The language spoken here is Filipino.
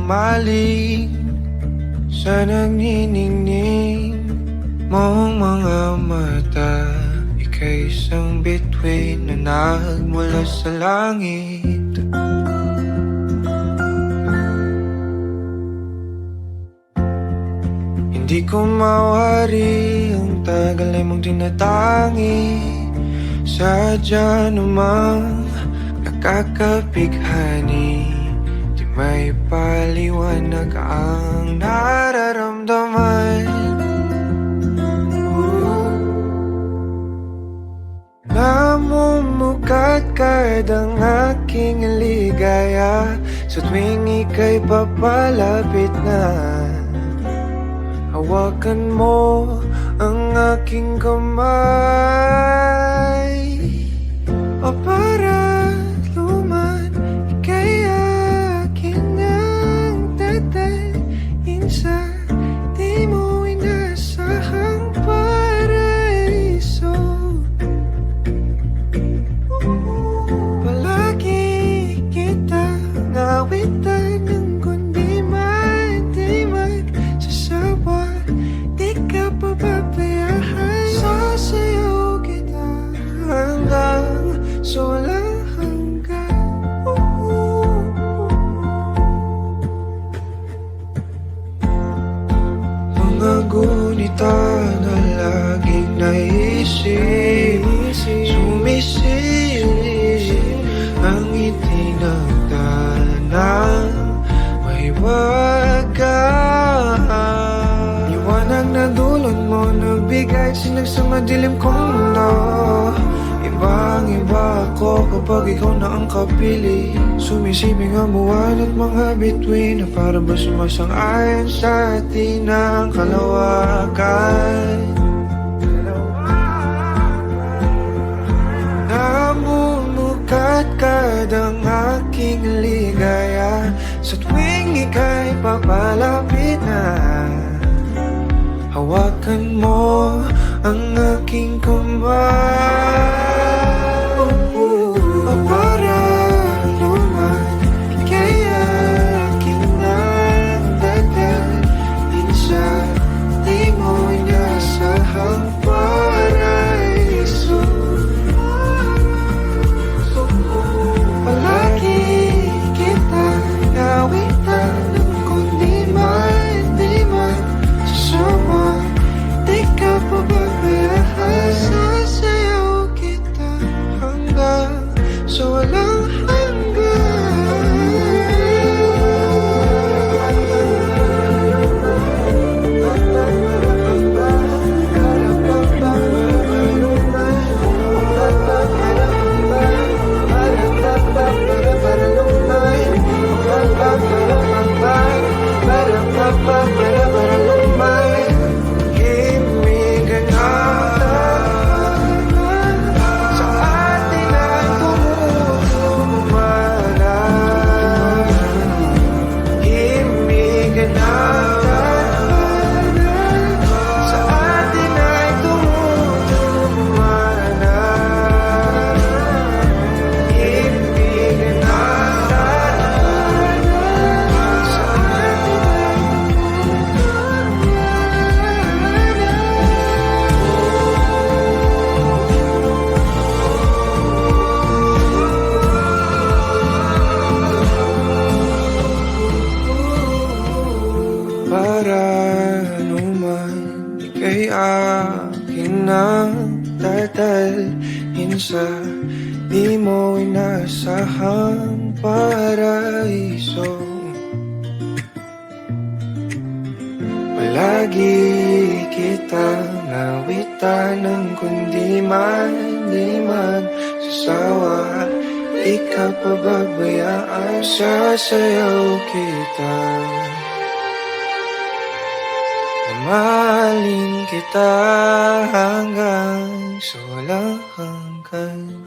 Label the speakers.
Speaker 1: humaling sa nagniningning mong mga mata. Ika'y isang bituin na nagmula sa langit. Hindi ko mawari ang tagal ay mong tinatangi. Sadya namang nakakapighani, di may paliwanag ang nararamdaman. Namumukat kadang aking ligaya sa tuwing ika'y papalapit na. Hawakan mo ang aking kamay, o para luman, ika'y akin ang dadalhin sa di mo inasahang paraiso. Palagi kita nawitan ng kundi man di magsasawa. Di ka pababayaan, sasayaw kita hanggang sa walang hanggan. Mga gunita na laging naisip, sumisilip ang itinagdanang may wagas. Liwanag na dulot mo, nagbigay sinag sa madilim kong mundo. Ibang-iba ako kapag ikaw na ang kapili. Sumisibing ang buwan at mga bituin na para ba sumasang-ayon sa atin ang kalawakan. Namumukat kadang aking ligaya sa tuwing ika'y papalapit na. Hawakan mo ang aking kamay, o para luman, ika'y aking nagdadalhin sa di mo inasahang paraiso. Palagi kita nawitan ng kundi man di magsasawa. Di ka pababayaan, sasayaw kita hanggang sa walang ika'y akin ang dadalhin sa di mo inasahang paraiso. Palagi kita nawitan ng kundi man di magsasawa. Di ka pababayaan, sasayaw kita. Mahalin kita hanggang sa walang hanggan.